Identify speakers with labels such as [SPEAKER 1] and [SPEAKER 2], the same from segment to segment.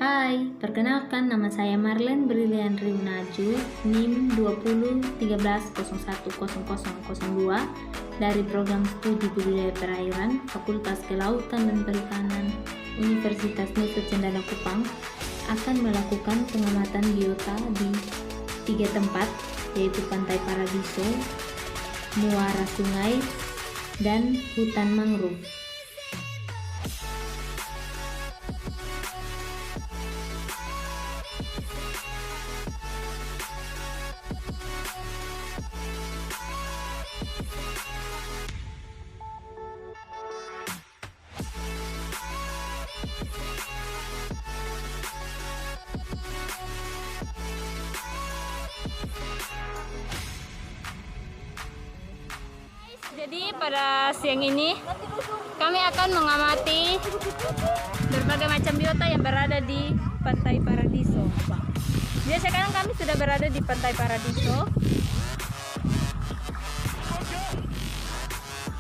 [SPEAKER 1] Hai, perkenalkan nama saya Marlen Brilian Riunaju, NIM 2013010002 dari Program Studi Budidaya Perairan, Fakultas Kelautan dan Perikanan, Universitas Nusa Cendana Kupang, akan melakukan pengamatan biota di 3 tempat, yaitu Pantai Paradiso, muara sungai, dan hutan mangrove.
[SPEAKER 2] Jadi pada siang ini kami akan mengamati berbagai macam biota yang berada di Pantai Paradiso. Jadi sekarang kami sudah berada di Pantai Paradiso.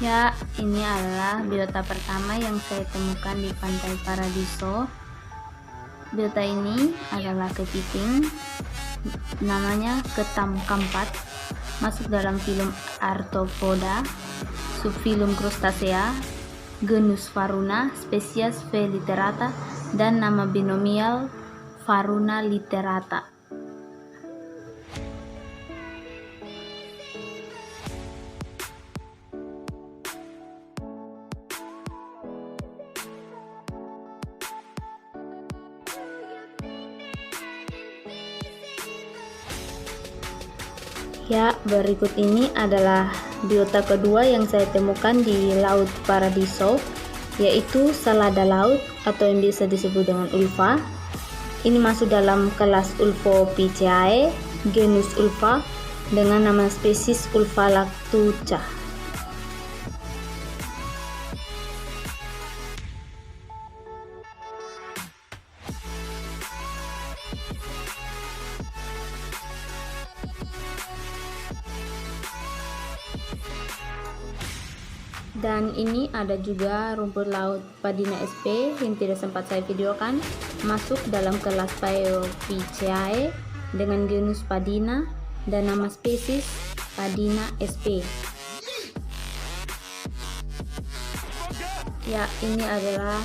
[SPEAKER 1] Ya, ini adalah biota pertama yang saya temukan di Pantai Paradiso. Biota ini adalah kepiting, namanya ketam kampat, masuk dalam filum Arthropoda, subfilum Crustacea, genus Varuna, spesies V. literata, dan nama binomial Varuna literata. Ya, berikut ini adalah biota kedua yang saya temukan di Laut Paradiso, yaitu salada laut atau yang biasa disebut dengan ulva. Ini masuk dalam kelas Ulvopicea, genus ulva, dengan nama spesies Ulva lactuca. Dan ini ada juga rumput laut Padina sp yang tidak sempat saya videokan, masuk dalam kelas Phaeophyceae dengan genus Padina dan nama spesies Padina sp. Ya, ini adalah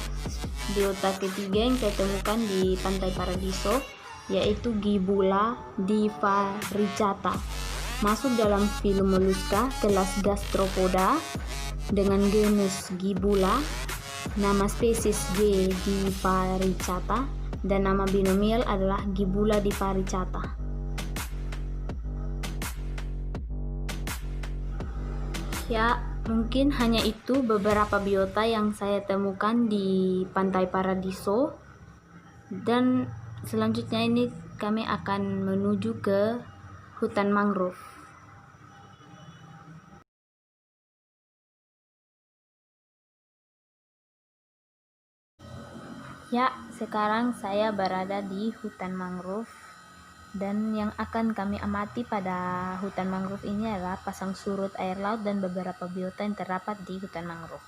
[SPEAKER 1] biota ketiga yang saya temukan di Pantai Paradiso, yaitu Gibula divaricata, masuk dalam filum Mollusca kelas Gastropoda dengan genus Gibula, nama spesies G. divaricata, dan nama binomial adalah Gibula divaricata. Ya, mungkin hanya itu beberapa biota yang saya temukan di Pantai Paradiso, dan selanjutnya ini kami akan menuju ke hutan mangrove. Ya, sekarang saya berada di hutan mangrove, dan yang akan kami amati pada hutan mangrove ini adalah pasang surut air laut dan beberapa biota yang terdapat di hutan mangrove.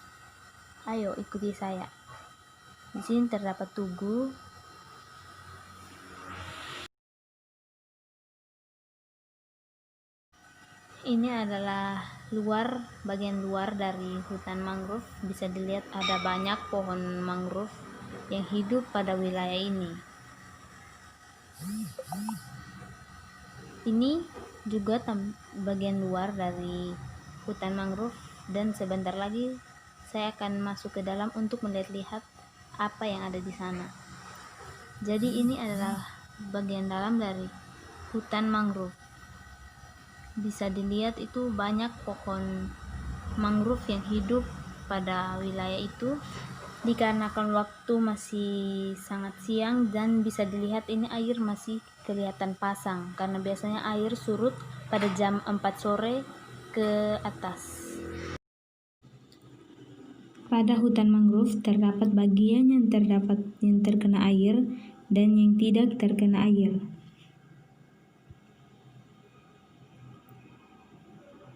[SPEAKER 1] Ayo ikuti saya. Di sini terdapat tugu. Ini adalah bagian luar dari hutan mangrove. Bisa dilihat ada banyak pohon mangrove yang hidup pada wilayah ini. Ini juga bagian luar dari hutan mangrove, dan sebentar lagi saya akan masuk ke dalam untuk melihat-lihat apa yang ada di sana. Jadi ini adalah bagian dalam dari hutan mangrove. Bisa dilihat itu banyak pohon mangrove yang hidup pada wilayah itu, dikarenakan waktu masih sangat siang, dan bisa dilihat ini air masih kelihatan pasang karena biasanya air surut pada jam 4 sore ke atas. Pada hutan mangrove terdapat bagian yang terkena air dan yang tidak terkena air.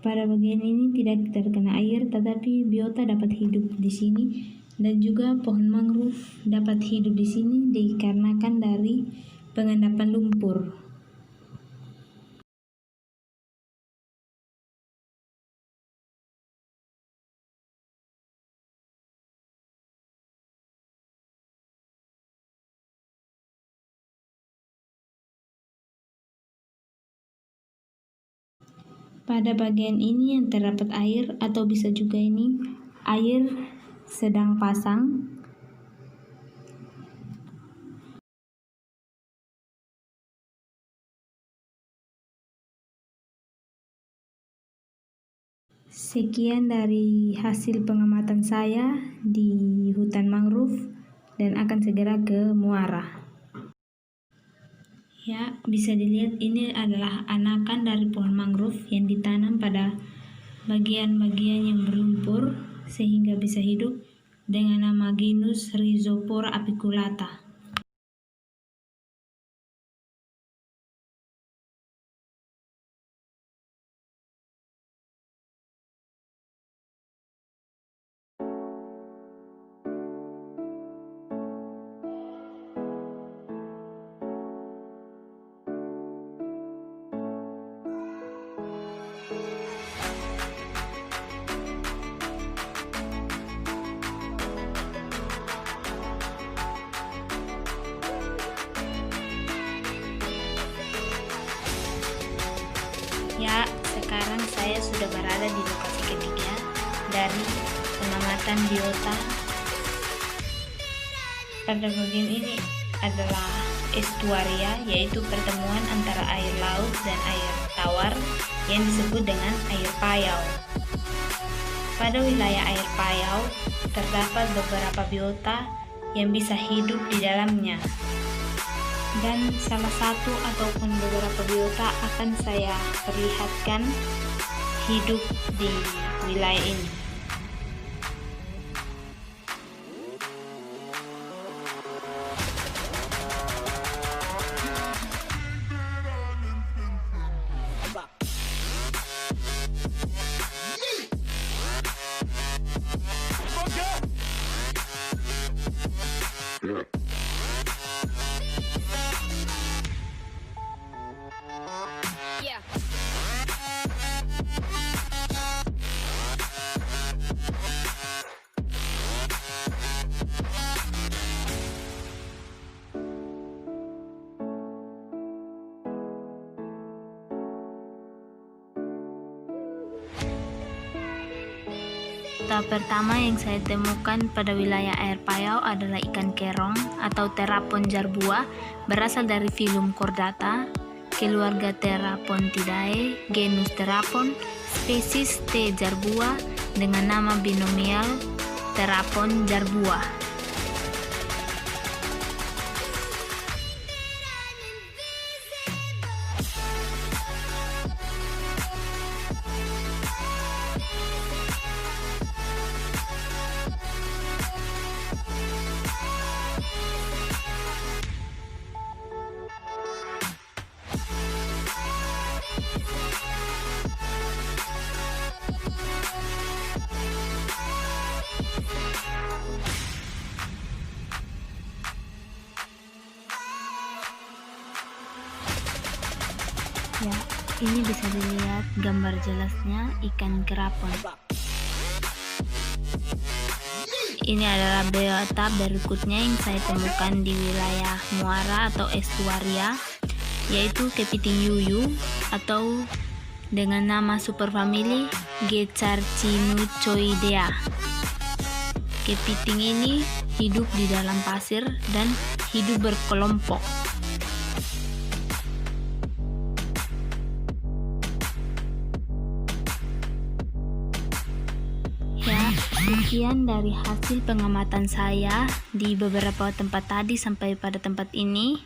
[SPEAKER 1] Pada bagian ini tidak terkena air, tetapi biota dapat hidup di sini Dan juga pohon mangrove dapat hidup di sini dikarenakan dari pengendapan lumpur. Pada bagian ini yang terdapat air, atau bisa juga ini air sedang pasang. Sekian dari hasil pengamatan saya di hutan mangrove dan akan segera ke muara. Ya, bisa dilihat ini adalah anakan dari pohon mangrove yang ditanam pada bagian-bagian yang berlumpur sehingga bisa hidup dengan nama genus Rhizopora apiculata. Ya, sekarang saya sudah berada di lokasi ketiga dari pengamatan biota. Pada bagian ini adalah estuaria, yaitu pertemuan antara air laut dan air tawar yang disebut dengan air payau. Pada wilayah air payau terdapat beberapa biota yang bisa hidup di dalamnya. Dan salah satu ataupun beberapa biota akan saya perlihatkan hidup di wilayah ini. Tahap pertama yang saya temukan pada wilayah air payau adalah ikan kerong atau Therapon jarbua, berasal dari filum Chordata, keluarga Theraponidae, genus Therapon, spesies T. jarbua dengan nama binomial Therapon jarbua. Ya, ini bisa dilihat gambar jelasnya ikan kerapon. Ini adalah biota berikutnya yang saya temukan di wilayah muara atau estuaria, yaitu kepiting yuyu atau dengan nama superfamili Gecarcinucoidea. Kepiting ini hidup di dalam pasir dan hidup berkelompok. Sekian dari hasil pengamatan saya di beberapa tempat tadi sampai pada tempat ini.